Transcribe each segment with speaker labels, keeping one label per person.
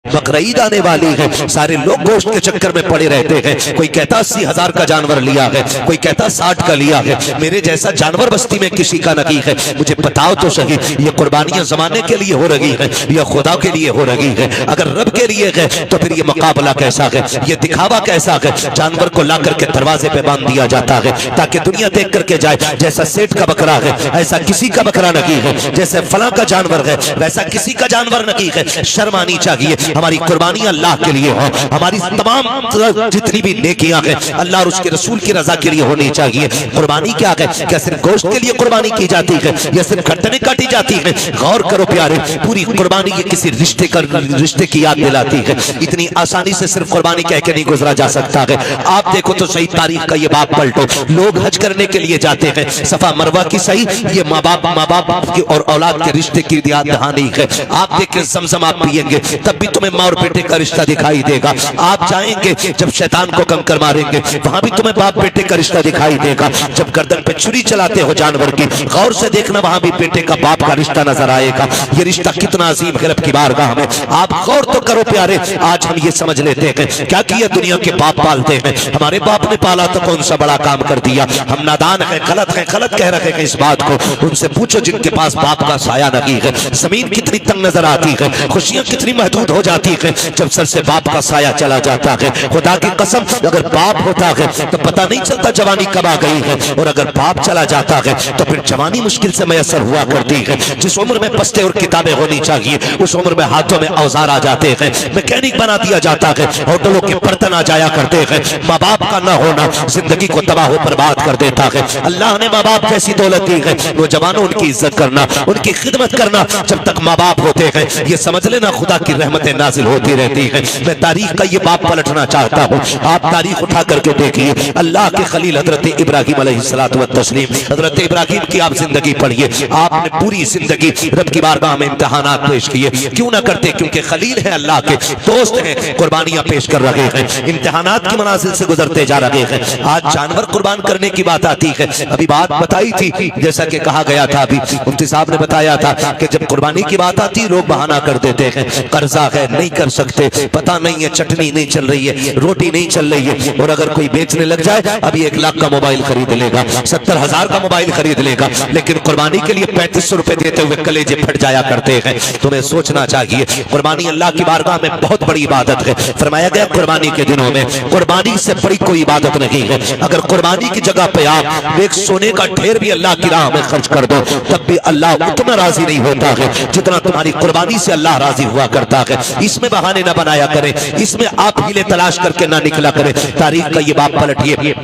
Speaker 1: बकरा ईद आने वाली है, सारे लोग गोश्त के चक्कर में पड़े रहते हैं। कोई कहता 80,000 का जानवर लिया है, कोई कहता 60 का लिया है। मेरे जैसा जानवर बस्ती में किसी का नहीं है। मुझे बताओ तो सही, ये कुर्बानियां जमाने के लिए हो रही है या खुदा के लिए हो रही है? अगर रब के लिए है तो फिर ये मुकाबला कैसा है, ये दिखावा कैसा है? जानवर को ला करके दरवाजे पे बांध दिया जाता है ताकि दुनिया देख करके जाए जैसा सेठ का बकरा है ऐसा किसी का बकरा नहीं है, जैसे फला का जानवर है वैसा किसी का जानवर नहीं है। शर्म आनी चाहिए। हमारी कुर्बानी अल्लाह के लिए हो, हमारी तमाम जितनी भी नेकियां हैं अल्लाह और उसके रसूल की रजा के लिए होनी चाहिए। कुर्बानी क्या है? क्या सिर्फ गोश्त के लिए कुर्बानी की जाती है या सिर्फ गर्दनें काटी जाती है? गौर करो प्यारे, पूरी कुर्बानी ये किसी रिश्ते की याद दिलाती है। इतनी आसानी से सिर्फ कुर्बानी कह के नहीं गुजरा जा सकता है। आप देखो तो सही तारीख का ये बाप पलटो, लोग हज करने के लिए जाते हैं, सफा मरवा की सही ये माँ बाप की और औलाद के रिश्ते की याद दहानी है। आप देखें ज़मज़म आप पिएंगे तब भी तुम्हें माँ और बेटे का रिश्ता दिखाई देगा। आप जाएंगे जब शैतान को कंकर मारेंगे वहां भी तुम्हें बाप बेटे का रिश्ता दिखाई देगा। जब गर्दन पे छुरी चलाते हो जानवर की, गौर से देखना वहां भी बेटे का बाप का रिश्ता नजर आएगा। ये रिश्ता कितना अजीम है रब की बारगाह में। आप गौर तो करो प्यारे, आज हम ये समझ लेते हैं क्या किया दुनिया के बाप पालते हैं, हमारे बाप ने पाला तो कौन सा बड़ा काम कर दिया। हम नादान हैं, गलत कह रहे हैं इस बात को। उनसे पूछो जिनके पास बाप का साया नहीं है, जमीन कितनी तंग नजर आती है, खुशियां कितनी महदूद हो जाती है जब सर से बाप का साया चला जाता है। खुदा की कसम अगर बाप होता है तो पता नहीं चलता जवानी कब आ गई है, और अगर बाप चला जाता है तो फिर जवानी मुश्किल से मैसर हुआ करती है। जिस उम्र में बस्ते और किताबें होनी चाहिए उस उम्र में हाथों में औजार आ जाते हैं, मैकेनिक बना दिया जाता है, होटलों के बर्तन आ जाया करते हैं। माँ बाप का न होना जिंदगी को तबाह बर्बाद कर देता है। अल्लाह ने माँ बाप कैसी दौलत दी है, नौजवानों उनकी इज्जत करना, उनकी खिदमत करना। जब तक माँ बाप होते हैं ये समझ लेना खुदा की रहमतें नाजिल होती रहती है। मैं तारीख का ये बाप पलटना चाहता हूँ। आप तारीख उठा करके देखिए, अल्लाह के खलील हजरत इब्राहिम अलैहिस्सलातु व तस्लीम, हजरत इब्राहिम की आप जिंदगी पढ़िए। आपने पूरी जिंदगी रब की बारगाह में इम्तिहानात पेश किए, क्यों ना करते? क्योंकि खलील है, अल्लाह के दोस्त हैं, कुर्बानियां पेश कर रहे हैं, इम्तिहानात की मनाजिल से गुजरते जा रहे हैं। आज जानवर कुर्बान करने की बात आती है। अभी बात बताई थी, जैसा कि कहा गया था, अभी मुफ्ती साहब ने बताया था कि जब कुर्बानी की बात आती लोग बहाना कर देते हैं, कर्जा है नहीं कर सकते, पता नहीं है चटनी नहीं चल रही है, रोटी नहीं चल रही है। और अगर कोई बेचने लग जाए अभी 1 लाख का मोबाइल खरीद लेगा, 70,000 का मोबाइल खरीद लेगा, लेकिन कुर्बानी के लिए 3500 रुपए देते हुए कलेजे फट जाया करते हैं। तुम्हें सोचना चाहिए कुर्बानी अल्लाह की बारगाह में बहुत बड़ी इबादत है। फरमाया गया कुर्बानी के दिनों में कुर्बानी से बड़ी कोई इबादत नहीं है। अगर कुर्बानी की जगह पे आप एक सोने का ढेर भी अल्लाह की राह में खर्च कर दो तब भी अल्लाह उतना राजी नहीं होता है जितना तुम्हारी कुर्बानी से अल्लाह राजी हुआ करता है। इसमें बहाने ना बनाया करें, इसमें आप हीले तलाश करके ना निकला करें। तारीख का ये बाप पलटिए,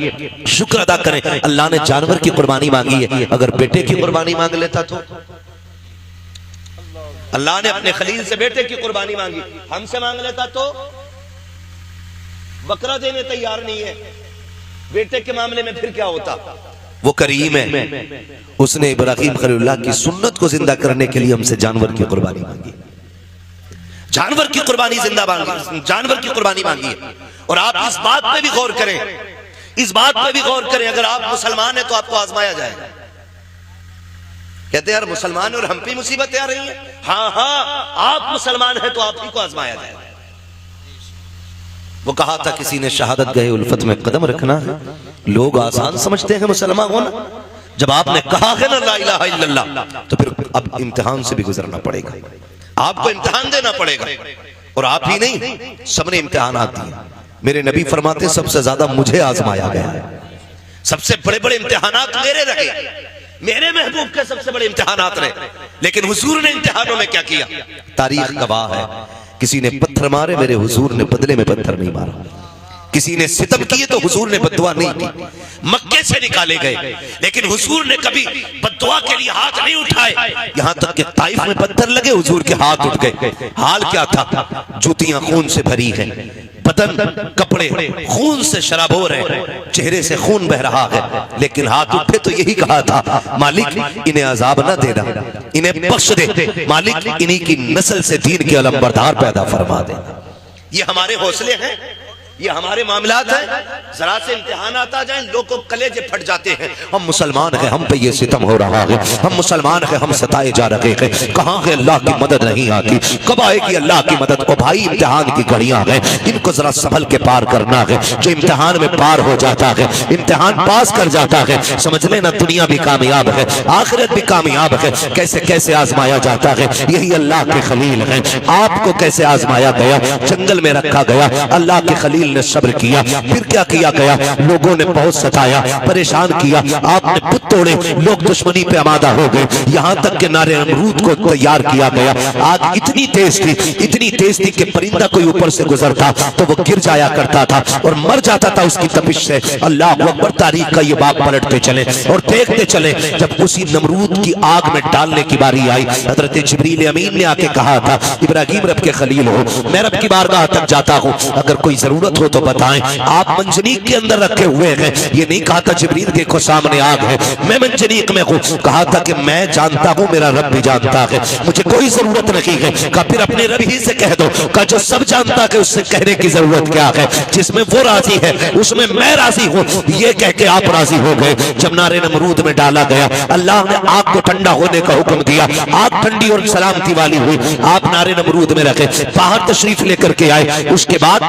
Speaker 1: शुक्र अदा करें अल्लाह ने जानवर की कुर्बानी मांगी है। अगर बेटे की कुर्बानी मांग लेता तो अल्लाह ने अपने खलील से बेटे की कुर्बानी मांगी, हमसे मांग लेता तो बकरा देने तैयार नहीं है। बेटे के मामले में फिर क्या होता? वो करीम है, उसने इब्राहिम खलीलुल्लाह की सुन्नत को जिंदा करने के लिए हमसे जानवर की कुर्बानी मांगी, जानवर की कुर्बानी जिंदा मांगी, जानवर की कुर्बानी मांगी है। और आप इस बात पे भी गौर करें, इस बात पे भी गौर करें, अगर आप मुसलमान हैं तो आपको आजमाया जाएगा। कहते यार मुसलमान और हम पे मुसीबतें आ रही हैं। हाँ हाँ, आप मुसलमान हैं तो आप ही को आजमाया जाएगा। वो कहा था किसी ने शहादत गए उल्फत में कदम रखना है। लोग आसान समझते हैं मुसलमान होना, जब आपने कहा है ना ला इलाहा इल्लल्लाह तो फिर अब इम्तिहान से भी गुजरना पड़ेगा, आपको इम्तिहान देना पड़ेगा। और आप ही नहीं, सबने इम्तिहान दिए। मेरे नबी फरमाते सबसे ज्यादा मुझे आजमाया गया है, सबसे बड़े बड़े इम्तिहानात मेरे रहे, मेरे महबूब के सबसे बड़े इम्तिहानात रहे। लेकिन हुजूर ने इम्तिहानों में क्या किया? तारीख गवाह है, किसी ने पत्थर मारे मेरे हुजूर ने बदले में पत्थर नहीं मारा, किसी ने सितम किए तो हुजूर ने बद्दुआ नहीं की। मक्के से निकाले गए लेकिन हुजूर ने कभी बद्दुआ के लिए हाथ नहीं उठाए, यहां तक कि ताइफ में पत्थर लगे हुजूर के हाथ उठ गए। हाल क्या था? जूतियां खून से भरी हैं, बदन कपड़े खून से शराब हो रहे हैं, चेहरे से खून बह रहा है, लेकिन हाथ उठे तो यही कहा था मालिक इन्हें अजाब न देना, इन्हें बख्श दे, मालिक इन्हीं की नस्ल से दीन के अलमबरदार पैदा फरमा दे। ये हमारे हौसले हैं, ये हमारे मामलात हैं, जरा से इम्तिहान आता जाए लोग को कलेजे फट जाते हैं। हम मुसलमान हैं, हम पे ये सितम हो रहा है, हम मुसलमान हैं, हम सताए जा रहे हैं, कहाँ है अल्लाह की मदद नहीं आती, कब आएगी अल्लाह की मदद। ओ भाई इम्तिहान की घड़ियां हैं, इनको जरा संभल के पार करना है। जो इम्तिहान में पार हो जाता है, इम्तिहान पास कर जाता है, समझ लेना दुनिया भी कामयाब है, आखिरत भी कामयाब है। कैसे कैसे आजमाया जाता है, यही अल्लाह के खलील है। आपको कैसे आजमाया गया, जंगल में रखा गया, अल्लाह के खलील ने सब्र किया, फिर क्या किया गया, लोगों ने बहुत सताया, परेशान किया, आपने पुत तोड़े, लोग दुश्मनी पे आमादा हो गए, यहाँ तक के नारे नमरूद को तैयार किया गया। आग इतनी तेज थी कि परिंदा कोई ऊपर से गुजरता तो वो गिर जाया करता था और मर जाता था उसकी तपिश से। अल्लाह अकबर, तारीख का ये बाब पलटते चले और देखते चले। जब उसी नमरूद की आग में डालने की बारी आई, हजरत जिब्रील अमीन ने आके कहा था, इब्राहिम रब के खलील हो, मैं रब की बारगाह तक जाता हूँ, अगर कोई जरूरत हो तो बताएं। आप मंजनीक के अंदर रखे हुए हैं, ये नहीं कहा था जिब्रील देखो सामने आग है, मैं मंजनीक में हूँ, कहा था कि मैं जानता हूँ, मेरा रब भी जानता है, मुझे कोई जरूरत नहीं है। कहा फिर अपने रब ही से कह दो। कहा जो सब जानता है उससे कहने की जरूरत क्या है, जिसमें वो राजी है उसमें मैं राजी हूँ, ये कह के आप राजी हो गए। जब नारे नमरूद में डाला गया, अल्लाह ने आग को ठंडा होने का हुक्म दिया, आग ठंडी और सलामती वाली हुई, आप नारे नमरूद में रखे, बाहर तशरीफ लेकर के आए। उसके बाद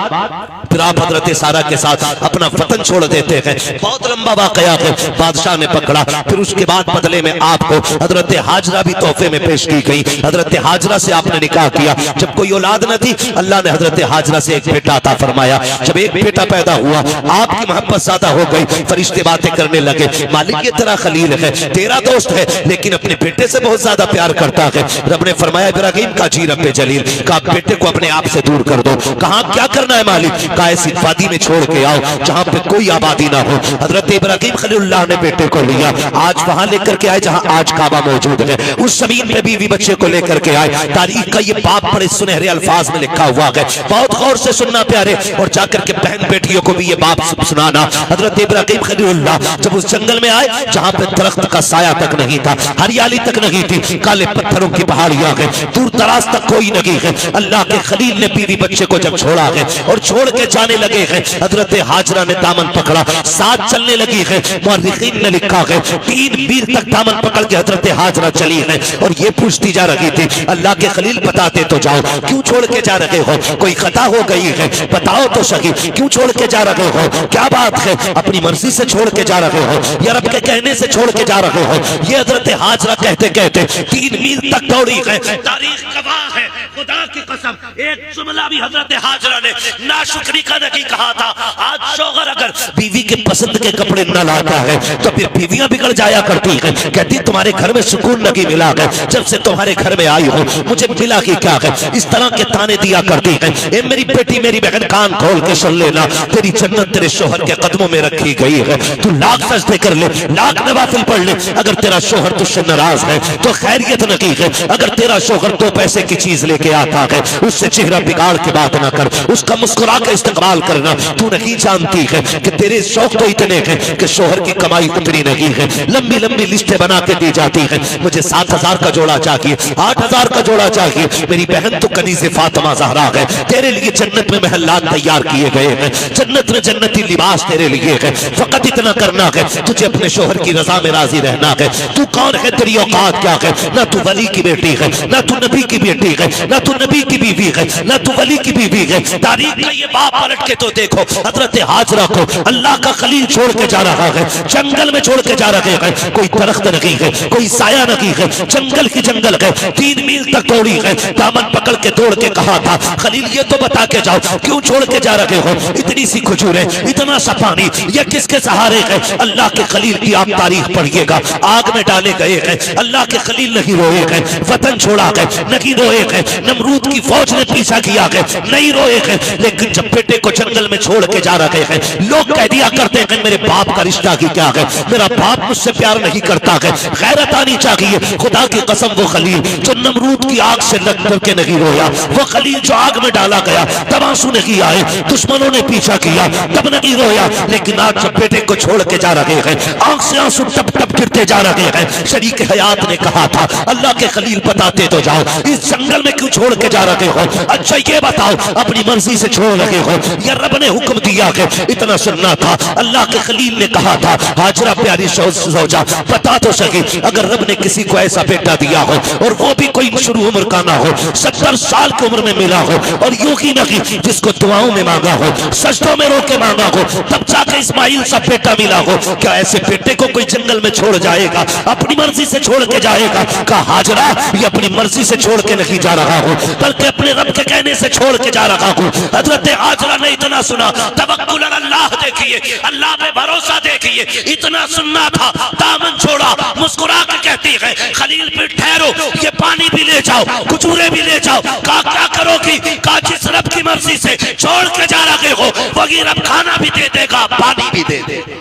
Speaker 1: फिर आप हजरत सारा के साथ अपना वतन छोड़ देते हैं। बहुत लंबा वाकया है, बादशाह ने पकड़ा। फिर उसके बाद बदले में आपको हजरत हाजरा भी तोहफे में पेश की गई। हजरत हाजरा से आपने निकाह किया। जब कोई औलाद न थी, अल्लाह ने हजरत हाजरा से एक बेटा अता फरमाया। जब एक बेटा पैदा हुआ, आपकी मोहब्बत ज्यादा हो गई, फरिश्ते बातें करने लगे, मालिक ये तेरा खलील है, तेरा दोस्त है, लेकिन अपने बेटे से बहुत ज्यादा प्यार करता है। रब ने फरमाया इब्राहिम का जी रब जलील का बेटे को अपने आप से दूर कर दो। कहा क्या करना है मालिक, का ऐसी वादी में छोड़ के आओ जहां पे कोई आबादी ना हो। हजरत इब्राहिम खलीलुल्लाह ने बेटे को लिया, आज वहां लेकर के आए जहां आज काबा मौजूद है, उस जमीन पे बीवी बच्चे को लेकर के आए। तारीख का ये बाप बड़े सुनहरे अल्फाज में लिखा हुआ है, बहुत गौर से सुनना प्यारे, और जाकर के बहन बेटियों को भी ये बाप सुनाना। हजरत इब्राहिम खलीलुल्लाह जब उस जंगल में आए जहां पे दरख्त का साया तक नहीं था, हरियाली तक नहीं थी, काले पत्थरों की पहाड़ियां है, दूर दराज तक कोई नहीं है, अल्लाह के खलील ने बीवी बच्चे को जब छोड़ा है और छोड़ के जाने लगे हैं, हजरत हाजरा ने दामन पकड़ा, साथ चलने लगी है। मुअर्रिखीन ने लिखा है 3 मील तक दामन पकड़ के हजरत हाजरा चली है और ये पूछती जा रही थी, अल्लाह के खलील बताते तो जाओ, क्यों छोड़ के जा रहे हो, कोई खता हो गई है, बताओ तो सही, क्यों छोड़ के जा रहे हो, क्या बात है, अपनी मर्जी से छोड़ के जा रहे हो या रब के कहने से छोड़ के जा रहे हो। ये हजरत हाजरा कहते कहते 3 मील तक दौड़ी है। तारीख गवाह है, खुदा की कसम, एक जुमला भी हजरत हाजरा ने नाशुक्री का नहीं कहा था। आज शौहर अगर बीवी के पसंद के कपड़े न लाता है तो फिर बीवियां बिगड़ जाया करती है, कहती तुम्हारे घर में सुकून नहीं मिला है, जब से तुम्हारे घर में आई हो मुझे मिला कि क्या है, इस तरह के ताने दिया करती है। ए मेरी बेटी मेरी बहन कान खोल के सुन लेना, तेरी जन्नत तेरे शौहर के कदमों में रखी गई है। तू लाख सजदे कर ले, लाख नवाफिल पढ़ ले, अगर तेरा शौहर तुझसे नाराज है तो खैरियत नहीं है। अगर तेरा शौहर 2 पैसे की चीज लेके आता है, उससे चेहरा बिगाड़ के बात ना कर, उसका मुस्कुरा के इस्तेमाल करना। तू नहीं जानती है कि तेरे शौक तो इतने हैं कि शौहर की कमाई उतनी नहीं है, लंबी लंबी लिस्टें बना के दी जाती हैं, मुझे 7,000 का जोड़ा चाहिए, 8,000 का जोड़ा चाहिए। मेरी बहन तो कनीज़े फातिमा ज़हरा है, तेरे लिए जन्नत में महल्लात तैयार किए गए हैं, जन्नत में जन्नती लिबास तेरे लिए है, फकत इतना करना है तुझे अपने शौहर की रजा में राजी रहना है। तू कौन है, तेरी औकात क्या है, ना तू वली की बेटी है, ना तू नबी की बेटी है, ना तू नबी की बीवी है, ना तू वली की बीवी है। तारीख का ये बाप पलट के तो देखो, हजरत हाजरा को अल्लाह का खलील छोड़ के जा रहा है, जंगल में छोड़ के जा रहे हैं, कोई दरख्त नहीं है, कोई साया नहीं है, जंगल की जंगल है, 3 मील तक दौड़ी है, दामन पकड़ के दौड़ के कहा था, खलील ये तो बता के जाओ क्यों छोड़ के जा रहे हो, इतनी सी खजूरें, इतना सा पानी, ये किसके सहारे है। अल्लाह के खलील की आप तारीख पढ़िएगा, आग में डाले गए हैं, अल्लाह के खलील नहीं रोए हैं, वतन छोड़ा है नहीं रोए हैं, नमरूद की फौज ने पीछा किया है नहीं रोए हैं, लेकिन जब बेटे को जंगल में छोड़ के जा रहे हैं, लोग कह दिया करते हैं मेरे बाप का रिश्ता की क्या है, मेरा बाप मुझसे प्यार नहीं करता है, गैरत आनी चाहिए। खुदा की कसम वो खलील जो नमरूद की आग से लग करके नहीं रोया, वो खलील जो आग में डाला गया तब आंसू नहीं आए, दुश्मनों ने पीछा किया तब नहीं रोया, लेकिन आज जब बेटे को छोड़ के जा रहे हैं, आंख से आंसू टप टप गिरते जा रहे हैं। शरीक हयात ने कहा था अल्लाह के खलील बताते तो जाओ, इस जंगल में क्यों छोड़ के जा रहे हो, अच्छा ये बताओ अपनी मर्जी से छोड़ रहे हो या रब ने हुक्म दिया है, इतना सुनना था। अल्लाह के खलील ने कहा था, हाजरा प्यारी सौजा बता तो सके, अगर रब ने किसी को ऐसा बेटा दिया हो और वो भी कोई शुरू उम्र का ना हो, 70 साल की उम्र में मिला हो, और यूं ही नहीं जिसको दुआओं में मांगा हो, सजदों में रो के मांगा हो, तब जाके इस्माइल सा बेटा मिला हो, क्या ऐसे बेटे को कोई जंगल में छोड़ जाएगा, अपनी मर्जी से छोड़ के जाएगा? कहा हाजरा, ये अपनी मर्जी से छोड़ के नहीं जा रहा हूं, बल्कि अपने रब के कहने से छोड़ के जा रहा हूं। हजरत हाजरा ने इतना सुना, तवक्कुल अल्लाह देखिए, अल्लाह पे भरोसा देखिए, इतना सुनना था, दामन छोड़ा, मुस्कुरा के कहती है, खलील पे ठहरो, ये पानी भी ले जाओ, खजूरें भी ले जाओ। कहा क्या करोगी? कहा जिस रब की मर्जी से छोड़ के जा रहे हो, वही रब खाना भी दे देगा, पानी भी दे देगा।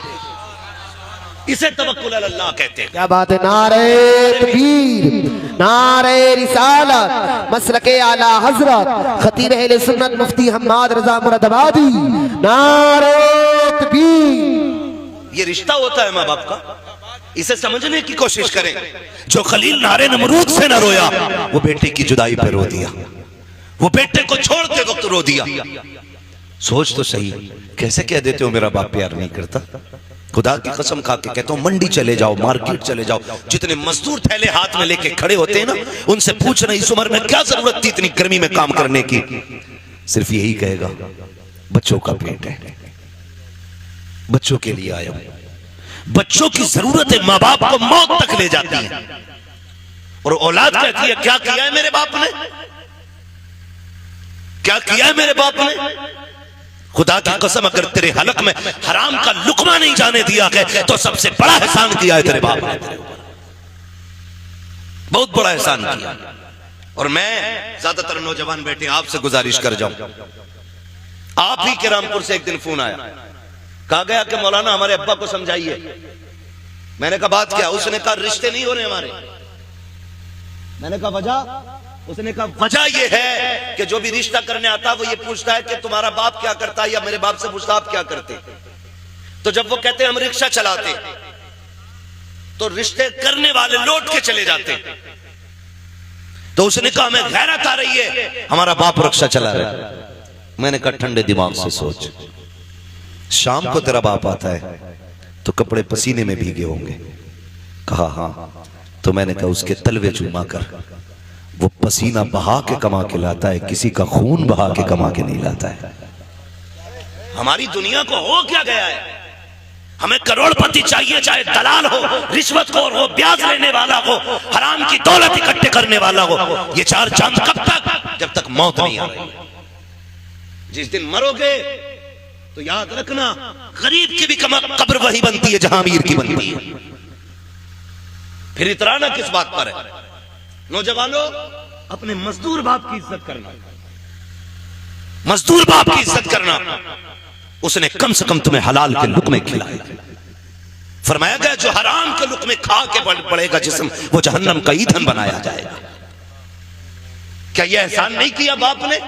Speaker 1: इसे तवक्कुल अल्लाह कहते हैं।
Speaker 2: क्या बात है। नारे तकबीर, नारे रिसालत, मसलके आला हजरत खतीब अहले सुन्नत मुफ्ती हम्माद रजा मुरादाबादी, नारे तकबीर।
Speaker 1: ये रिश्ता होता है माँ बाप का, इसे समझने की कोशिश करें। जो खलील नारे नमरूद से न रोया, वो बेटे की जुदाई पे रो दिया, वो बेटे को छोड़ते वक्त रो दिया। सोच तो सही, कैसे कह देते हो मेरा बाप प्यार नहीं करता? खुदा की कसम खा के कहता हूं, मंडी चले जाओ, मार्केट चले जाओ, जितने मजदूर थैले हाथ में लेके खड़े होते हैं ना, उनसे पूछना इस उम्र में क्या जरूरत थी इतनी गर्मी में काम करने की? सिर्फ यही कहेगा, बच्चों का पेट है, बच्चों के लिए आया हूं। बच्चों की जरूरतें माँ बाप को मौत तक ले जाती है, और औलाद कहती है क्या किया है मेरे बाप ने, क्या किया है मेरे बाप ने? खुदा की कसम, अगर तेरे हलक में हराम का लुकमा नहीं जाने दिया है, तो सबसे बड़ा एहसान किया है तेरे बाप ने, बहुत बड़ा एहसान किया। और मैं ज्यादातर नौजवान बेटे आपसे गुजारिश कर जाऊं, आप ही के रामपुर से एक दिन फोन आया, कहा गया कि मौलाना हमारे अब्बा को समझाइए। मैंने कहा बात क्या? उसने कहा रिश्ते नहीं हो रहे हमारे। मैंने कहा वजह? उसने कहा वजह यह है कि जो भी रिश्ता करने आता है वो ये पूछता है कि तुम्हारा बाप क्या करता है, या मेरे बाप से पूछता आप क्या करते। तो जब वो कहते हम रिक्शा चलाते, तो रिश्ते करने वाले लौट के चले जाते। तो उसने कहा हमें गैरत आ रही है, हमारा बाप रिक्शा चला रहा है। मैंने कहा ठंडे दिमाग से सोच, शाम को तेरा बाप आता है तो कपड़े पसीने में भीगे होंगे। कहा हाँ। तो मैंने कहा उसके तलवे चूमा कर, वो पसीना बहा के कमा के लाता है, किसी का खून बहा के कमा के नहीं लाता है। हमारी दुनिया को हो क्या गया है? हमें करोड़पति चाहिए, चाहे दलाल हो, रिश्वतखोर हो, ब्याज लेने वाला हो, हराम की दौलत इकट्ठे करने वाला हो। ये चार चांद कब तक? जब तक मौत नहीं आ रही। जिस दिन मरोगे तो याद रखना, गरीब की भी कब्र वही बनती है जहां अमीर की बनती है। फिर इतराना किस बात पर है? नौजवानों, अपने मजदूर बाप की इज्जत करना, मजदूर बाप की इज्जत करना। उसने कम से कम तुम्हें हलाल के लुक़्मे खिलाए। फरमाया गया जो हराम के लुक़्मे खा के पड़ेगा जिस्म, वो जहन्नम का ईंधन बनाया जाएगा। क्या यह एहसान नहीं किया बाप ने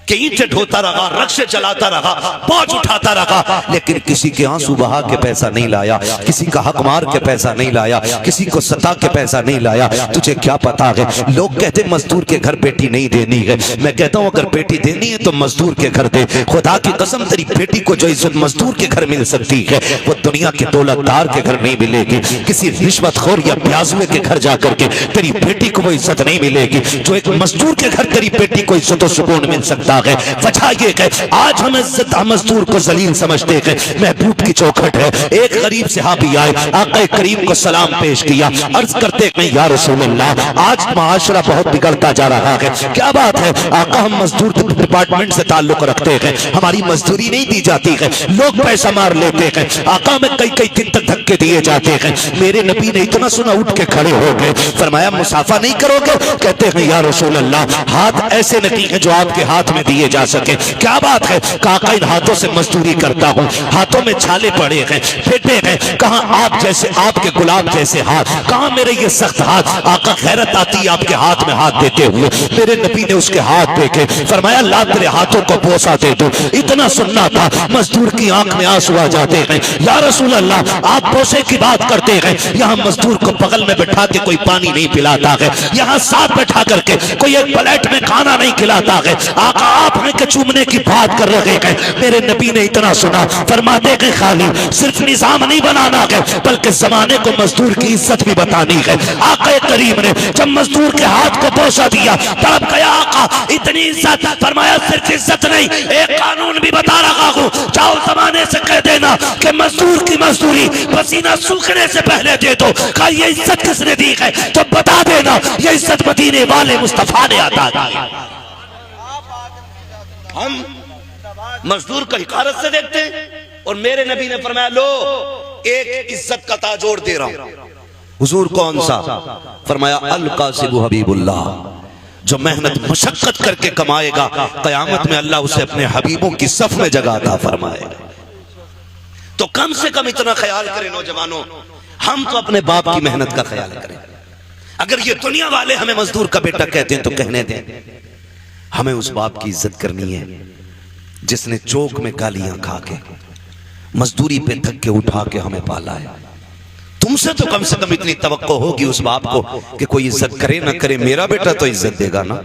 Speaker 1: कि ईंटें ढोता रहा, रक्शे चलाता रहा, बोझ उठाता रहा, लेकिन किसी के आंसू बहा के पैसा नहीं लाया, किसी का हक मार के पैसा नहीं लाया, किसी को सता के पैसा नहीं लाया। तुझे क्या पता है? लोग कहते मजदूर के घर बेटी नहीं देनी है। मैं कहता हूं अगर बेटी देनी है तो मजदूर के घर दे। खुदा की कसम, तेरी बेटी को जो इज्जत मजदूर के घर मिल सकती है, वो दुनिया के दौलतदार के घर नहीं मिलेगी। किसी रिश्वतखोर या प्याजुए के घर जाकर के तेरी बेटी को वो इज्जत नहीं मिलेगी जो एक मजदूर के घर तेरी बेटी को इज्जत और सुकून मिल सकता है। वजह ये है आज हम इज्जत मजदूर को जलील समझते हैं। महबूब की चौखट है। एक गरीब सहाबी आए, आका करीम को सलाम पेश किया, अर्ज करते हैं या रसूल अल्लाह, आज माशरा बहुत बिगड़ता जा रहा है, क्या बात है? आका हम मजदूर डिपार्टमेंट से ताल्लुक रखते हैं, हमारी मजदूरी नहीं दी जाती है, लोग पैसा मार लेते हैं, आका में कई कई दिन तक धक्के दिए जाते हैं। मेरे नबी ने इतना सुना उठ के खड़े हो गए, फरमाया मुसाफा नहीं करोगे? कहते हैं या रसूल अल्लाह, हाथ ऐसे नहीं है जो आपके हाथ में दिए जा सके। क्या बात है? काका इन हाथों से मजदूरी करता हूँ, हाथों में छाले पड़े हैं, फेटे हैं, कहाँ आप जैसे, आपके गुलाब जैसे हाथ, कहाँ मेरे ये सख्त हाथ? आका खैरत आती है आपके हाथ में हाथ देते हुए। मेरे नबी ने उसके हाथ देखे, फरमाया ला तेरे हाथों को बोसा दे दो। इतना सुनना था, मजदूर की आंख में आंसू आ जाते हैं। या रसूल अल्लाह, आप बोसे की बात करते हैं, यहाँ मजदूर को बगल में बैठा के कोई पानी नहीं पिलाता है, यहाँ साथ बैठा करके कोई एक प्लेट में खाना नहीं खिलाता है। आका आप हैं कि चूमने की बात कर रहे हैं। मेरे नबी ने इतना सुना, फरमाते कि खाली सिर्फ निजाम नहीं बनाना है बल्कि जमाने को मजदूर की इज्जत भी बतानी है। आका करीम ने जब मजदूर के हाथ को बोसा दिया तड़प गया आका, इतनी इज्जत, फरमाया सिर्फ इज्जत नहीं एक कानून भी बता रहा हूं, जाओ जमाने से कह देना कि मजदूर की मजदूरी पसीना सूखने से पहले दे दो। कहा ये इज्जत किसने दी है तो बता देना ये इज्जत मदीने वाले मुस्तफा ने अता की। हम मजदूर को हिकारत से देखते हैं और मेरे नबी ने फरमाया लो एक इज्जत का ताजोड़ दे रहा हूं। हुजूर कौन सा? फरमाया अल कासिबु हबीबुल्लाह, जो मेहनत मशक्कत करके कमाएगा कयामत में अल्लाह उसे अपने हबीबों की सफ में जगह अता फरमाएगा। तो कम से कम इतना ख्याल करें नौजवानों, हम तो अपने बाप की मेहनत का ख्याल करें। अगर ये दुनिया वाले हमें मजदूर का बेटा कहते हैं तो कहने दें, हमें उस बाप की इज्जत करनी है जिसने चौक में गालियां खा के मजदूरी पे थक के उठा के हमें पाला है। तुमसे तो कम से कम इतनी तवक्को होगी उस बाप को कि कोई इज्जत करे ना करे, मेरा बेटा तो इज्जत देगा ना।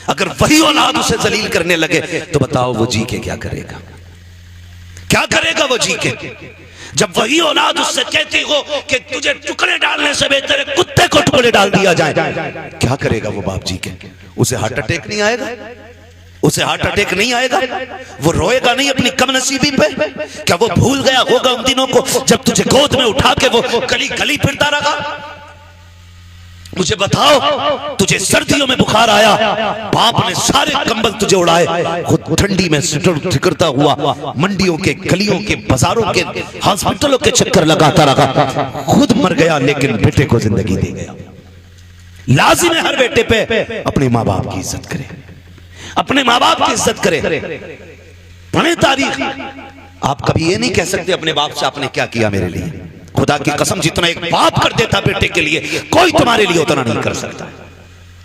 Speaker 1: अगर वही औलाद उसे जलील करने लगे तो बताओ वो जी के क्या करेगा? क्या करेगा वो जी के? जब वही औलाद उससे कहती हो कि तुझे टुकड़े डालने से बेहतर है कुत्ते को टुकड़े डाल दिया जाए, क्या करेगा वो बाप जी के? उसे हार्ट अटैक नहीं आएगा? उसे हार्ट अटैक नहीं आएगा? वो रोएगा नहीं अपनी कमनसीबी पे? क्या वो भूल गया होगा उन दिनों को जब तुझे गोद में उठा के वो गली गली फिरता रहा? मुझे बताओ, तुझे सर्दियों में बुखार आया, बाप ने सारे कंबल तुझे उड़ाए, खुद ठंडी में ठिकरता हुआ मंडियों के, गलियों के, बाजारों के, हॉस्पिटलों के चक्कर लगाता रहा, खुद मर गया लेकिन बेटे को जिंदगी दे गया। लाजिम है हर बेटे पे अपने माँ बाप की इज्जत करे, अपने माँ बाप की इज्जत करे। पढ़े तारीख, आप कभी ये नहीं कह सकते अपने बाप से आपने क्या किया मेरे लिए। खुदा की कसम जितना एक बाप कर देता बेटे के लिए कोई तुम्हारे लिए उतना नहीं कर सकता।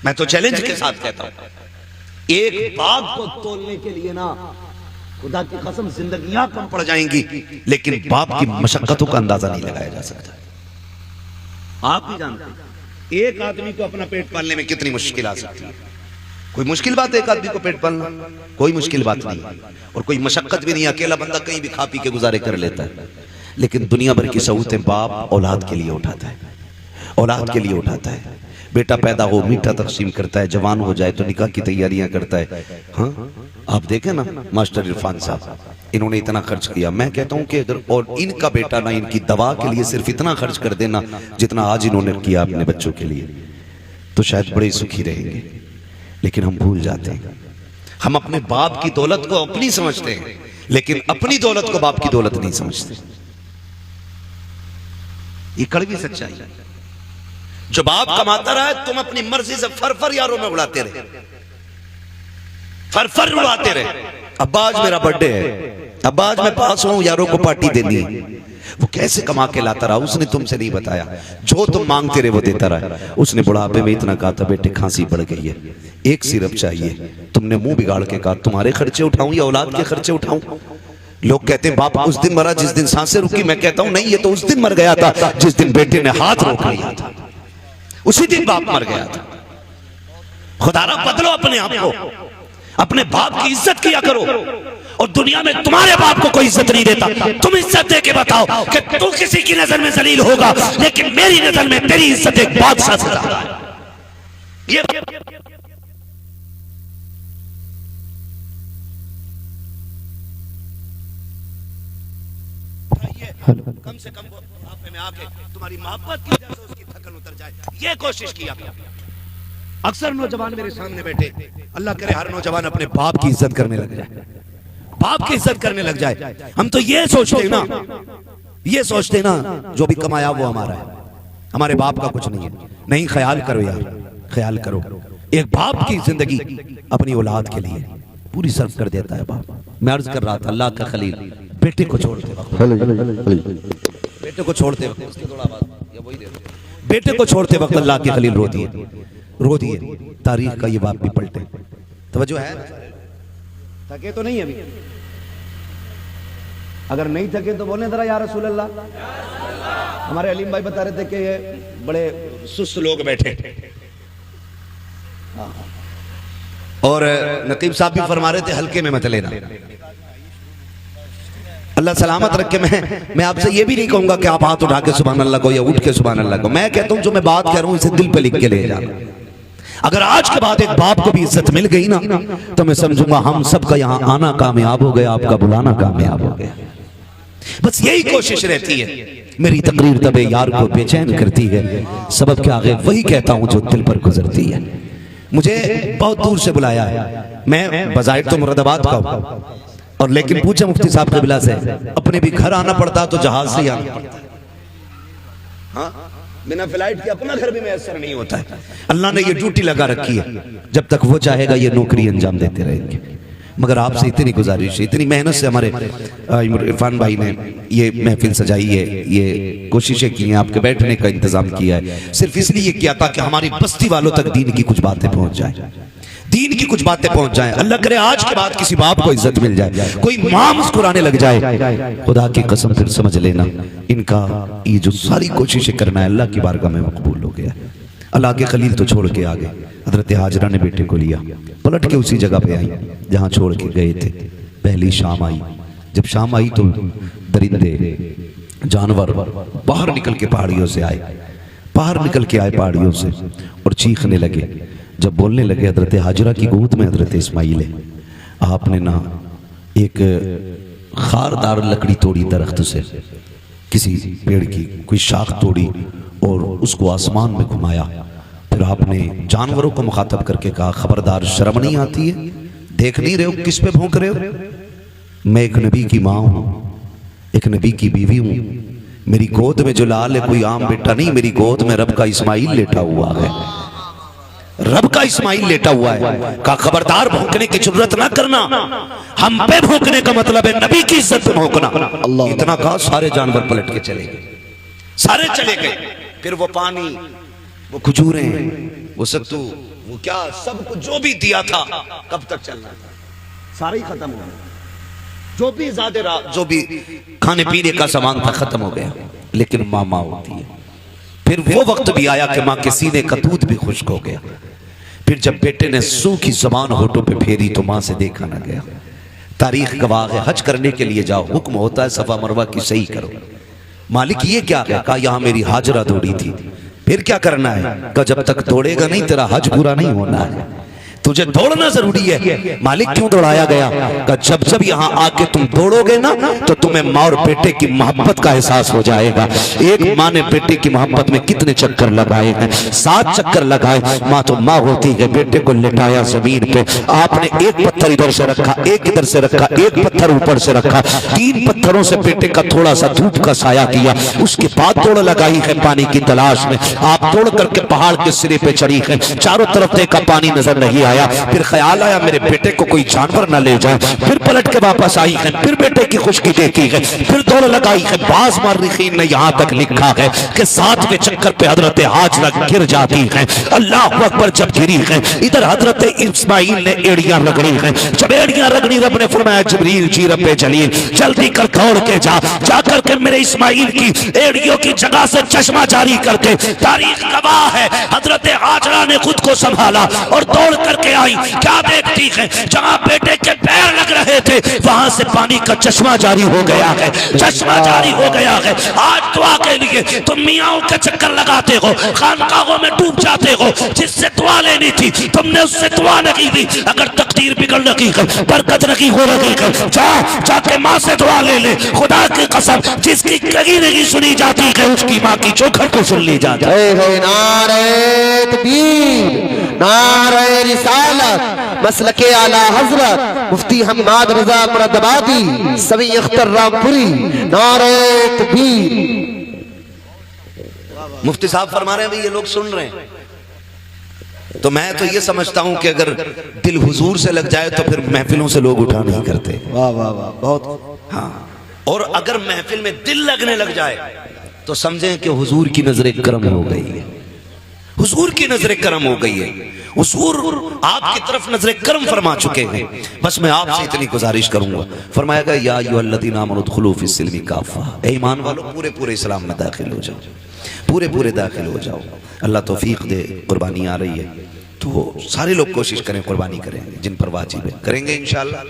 Speaker 1: मैं तो चैलेंज के साथ कहता हूं, एक बाप को तोलने के लिए ना खुदा की कसम जिंदगियां कम पड़ जाएंगी, लेकिन बाप की मशक्कतों का अंदाजा नहीं लगाया जा सकता। आप भी जानते हैं एक आदमी को अपना पेट पालने में कितनी मुश्किल आ सकती है। कोई मुश्किल बात है एक आदमी को पेट पालना? कोई मुश्किल बात नहीं, और कोई मशक्कत भी नहीं। अकेला बंदा कहीं भी खा पी के गुजारे कर लेता है, लेकिन दुनिया भर की सहूलतें बाप औलाद के लिए उठाता है, औलाद के लिए उठाता है। बेटा पैदा हो मीठा तकसीम करता है, जवान हो जाए तो निकाह की तैयारियां करता है। हाँ, आप देखें ना मास्टर इरफान साहब, इन्होंने इतना खर्च किया। मैं कहता हूं कि अगर और इनका बेटा ना इनकी दवा के लिए सिर्फ इतना खर्च कर देना जितना आज इन्होंने किया अपने बच्चों के लिए, तो शायद बड़े सुखी रहेंगे। लेकिन हम भूल जाते हैं, हम अपने बाप की दौलत को अपनी समझते हैं, लेकिन अपनी दौलत को बाप की दौलत नहीं समझते। ये कड़वी सच्चाई है। जो बाप कमाता रहा है, तुम अपनी मर्जी से फर यारों में उड़ाते रहे, फर उड़ाते रहे। अब्बा आज मेरा बर्थडे है, अब्बा आज मैं पास हूं, यारों को पार्टी देनी है। वो कैसे कमा के लाता रहा उसने तुमसे नहीं बताया। जो तुम मांगते रहे वो देता रहा। उसने बुढ़ापे में इतना कहा था बेटे खांसी बढ़ गई है, एक सिरप चाहिए, तुमने मुंह बिगाड़ के कहा तुम्हारे खर्चे उठाऊं या औलाद के खर्चे उठाऊं? लोग कहते हैं बाप उस दिन मरा जिस दिन सांसें रुकी। मैं कहता हूं नहीं, ये तो उस दिन मर गया था जिस दिन बेटे ने हाथ रोक लिया था, उसी दिन बाप मर गया था। खुदारा बदलो अपने आप को, अपने बाप की इज्जत किया करो। और दुनिया में तुम्हारे बाप को कोई इज्जत नहीं देता, तुम इज्जत दे के बताओ कि तू किसी की नजर में जलील होगा, लेकिन मेरी नजर में तेरी इज्जत एक बादशाह से ज्यादा है। ये कम से कम बुढ़ापे में आके तुम्हारी मोहब्बत की वजह से उसकी थकन उतर जाए, ये कोशिश किया। अक्सर नौजवान मेरे सामने बैठे, अल्लाह करे हर नौजवान अपने बाप की इज्जत करने लग जाए, बाप की इज्जत करने लग जाए। हम तो ये सोचते ना, ये सोचते ना जो भी कमाया वो हमारा है, हमारे बाप का कुछ नहीं है। नहीं, ख्याल करो यार, ख्याल करो। एक बाप की जिंदगी अपनी औलाद के लिए पूरी सर्व कर देता है बाप। मैं अर्ज कर रहा था, अल्लाह का खलील बेटे को छोड़ते वक्त, बेटे को छोड़ते वक्त, बेटे को छोड़ते वक्त अल्लाह के खलील रो दिए, रो दिए। तारीख का ये बाप भी पलटे। तवज्जो है? थके तो नहीं अभी? अगर नहीं थके तो बोले जरा या रसूल अल्लाह। हमारे अलीम भाई बता रहे थे कि ये बड़े सुस्त लोग बैठे। और नकीब साहब भी फरमा रहे थे हल्के में मत लेना। अल्लाह सलामत रखे। मैं आपसे ये भी नहीं कहूंगा कि आप हाथ उठा के सुभान अल्लाह को या उठ के सुभान अल्लाह को। मैं कहता हूं जो मैं बात कह रहा हूं इसे दिल पे लिख के ले जाना। अगर आज के बाद एक बाप को भी इज्जत मिल गई ना तो मैं समझूंगा हम सबका यहां आना कामयाब हो गया, आपका बुलाना कामयाब हो गया। बस यही कोशिश रहती है। मेरी तकरीर तबे यार को बेचैन करती है, सबब क्या है वही कहता हूं जो दिल पर गुजरती है। मुझे बहुत दूर से बुलाया है, मैं बजाय तो मुरादाबाद का हूं, और लेकिन पूछा मुफ्ती साहब कबिला से, अपने भी घर आना पड़ता तो जहाज से आना पड़ता। हाँ, बिना फ्लाइट के अपना घर भी मैसर नहीं होता है। अल्लाह ने ये ड्यूटी लगा रखी है, जब तक वो चाहेगा ये नौकरी अंजाम देते रहेंगे। मगर आपसे इतनी गुजारिश है, इतनी मेहनत से हमारे इरफान भाई ने ये महफिल सजाई है, ये कोशिशें की हैं, आपके बैठने का इंतजाम किया है, सिर्फ इसलिए किया था कि हमारी बस्ती वालों तक दीन की कुछ बातें पहुंच जाए, दीन की कुछ बातें पहुंच जाएं। अल्लाह करे आज के बाद किसी बाप को इज्जत मिल जाए, कोई मां मुस्कुराने लग जाए, खुदा की कसम फिर समझ लेना इनका ये जो सारी कोशिशें करना है अल्लाह की बारगाह में मकबूल हो गया। अल्लाह के खलील तो छोड़ के आ गए, हजरत हाजरा ने बेटे को लिया, पलट के उसी जगह पे आई जहां छोड़ के गए थे। पहली शाम आई, जब शाम आई तो दरिंदे जानवर बाहर निकल के पहाड़ियों से आए, बाहर निकल के आए पहाड़ियों से और चीखने लगे। जब बोलने लगे, हजरत हाजरा की गोद में हजरत इस्माइल है, आपने ना एक खारदार लकड़ी तोड़ी दरख्त से, किसी पेड़ की कोई शाख तोड़ी और उसको आसमान में घुमाया। फिर आपने जानवरों को मुखातब करके कहा, खबरदार शर्म नहीं आती है, देख नहीं रहे हो किस पे भौंक रहे हो? मैं एक नबी की माँ हूं, एक नबी की बीवी हूं, मेरी गोद में जो लाल है कोई आम बेटा नहीं, मेरी गोद में रब का इस्माइल लेटा हुआ है, रब का इस्माइल लेटा हुआ है। का खबरदार भौंकने की जरूरत ना करना, हम पे भौंकने का मतलब है नबी की इज्जत पे भौंकना। इतना कहा सारे जानवर पलट के चले गए, सारे चले गए। फिर वो पानी, वो खजूरें, वो सत्तू, वो क्या सब कुछ जो भी दिया था कब तक चलना था, सारा ही खत्म हो गया। जो भी ज्यादा जो भी खाने पीने का सामान था खत्म हो गया। लेकिन माँ होती है। फिर वो वक्त भी आया कि माँ के सीने का दूध भी खुश्क हो गया। फिर जब बेटे ने सूखी जबान होठों पे फेरी तो माँ से देखा ना गया। तारीख गवाह है, हज करने के लिए जाओ, हुक्म होता है सफा मरवा की सही करो। मालिक ये क्या है? कहा यहाँ मेरी हाजरा दौड़ी थी। फिर क्या करना है? कहा जब तक दौड़ेगा नहीं तेरा हज पूरा नहीं होना है, तुझे दौड़ना जरूरी है। मालिक क्यों दौड़ाया गया? कहा जब जब यहाँ आके तुम दौड़ोगे ना तो तुम्हें माँ और बेटे की मोहब्बत का एहसास हो जाएगा। एक माँ ने बेटे की मोहब्बत में कितने चक्कर लगाए हैं? 7 चक्कर लगाए। माँ तो माँ होती है। बेटे को लेटाया जमीन पे, आपने एक पत्थर इधर से रखा, एक इधर से रखा, एक पत्थर ऊपर से रखा, 3 पत्थरों से बेटे का थोड़ा सा धूप का साया किया। उसके बाद दौड़ लगाई है पानी की तलाश में। आप दौड़ करके पहाड़ के सिरे पे चढ़ी है, चारों तरफ देखा पानी नजर नहीं आया। फिर ख्याल आया मेरे बेटे को कोई जानवर ना ले जाए। फिर पलट के वापस आई है, फिर बेटे की खुशकी देखी है, फिर दौड़ लगाई है। बाज मर्रिखीन ने यहाँ तक लिखा है कि 7वें चक्कर पे हजरत हाजरा गिर जाती है। अल्लाह अकबर जब गिरी है, इधर हजरत इस्माइल ने एड़ियां रगड़ी है। जब एड़ियां रगड़ी, रब ने फरमाया जिब्रील जी रब्बे जलील जल्दी कर दौड़ के जा करके मेरे इस्माइल की एड़ियों की जगह से चश्मा जारी करके। तारीख गवाह है हजरत हाजरा ने खुद को संभाला और दौड़ कर के आई। क्या देखती है? जहां बेटे के पैर लग रहे थे वहां से पानी का चश्मा जारी हो गया है, चश्मा जारी हो गया है। आज दुआ के लिए तुम मियाओं के चक्कर लगाते हो, खानकाहों में डूब जाते हो। जिससे दुआ लेनी थी तुमने उससे दुआ नहीं दी। अगर तकदीर बिगड़ रही है, बरकत नहीं हो रही है, जाके माँ से दुआ ले ले। खुदा की कसम जिसकी कहीं नहीं सुनी जाती है उसकी माँ की चौखट को सुन ली जाती है।
Speaker 2: नारे तकबीर, नारे रिसालत, मसलके आला हजरत मुफ्ती हम्माद रजा मुरादाबादी सभी अख्तर रामपुरी। नारे तकबीर।
Speaker 1: मुफ्ती साहब फरमा रहे हैं भाई ये लोग सुन रहे हैं, तो मैं तो ये समझता हूं कि अगर दिल हुजूर से लग जाए तो फिर महफिलों से लोग उठा नहीं करते।
Speaker 2: वाह वाह वाह, बहुत।
Speaker 1: हाँ, और अगर महफिल में दिल लगने लग जाए तो समझें कि हुजूर की नजर करम हो गई है, हुजूर की नजर करम हो गई है। हुजूर आपकी तरफ नजर करम फरमा चुके हैं। बस मैं आपसे इतनी गुजारिश करूंगा, फरमाएगा या अय्युहल्लज़ीना आमनू उदखुलू फिस्सिल्मी काफ़ा, ए ईमान वालों पूरे पूरे इस्लाम में दाखिल हो जाओ, पूरे पूरे दाखिल हो जाओ। अल्लाह तौफीक दे, कुर्बानी आ रही है। तो सारे लोग कोशिश करें, कुर्बानी करें, जिन पर वाजिब है करेंगे इंशाल्लाह,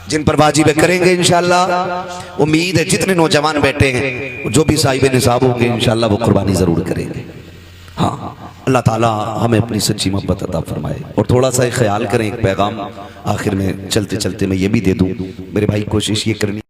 Speaker 1: जिन पर वाजिब है करेंगे इंशाल्लाह। उम्मीद है जितने नौजवान बैठे हैं, जो भी साहिब निसाब होंगे इंशाल्लाह वो कुर्बानी जरूर करेंगे। हाँ, अल्लाह ताला हमें अपनी सच्ची मोहब्बत अता फरमाए। और थोड़ा सा ख्याल करें, एक पैगाम आखिर में चलते चलते मैं ये भी दे दूं, मेरे भाई कोशिश ये करनी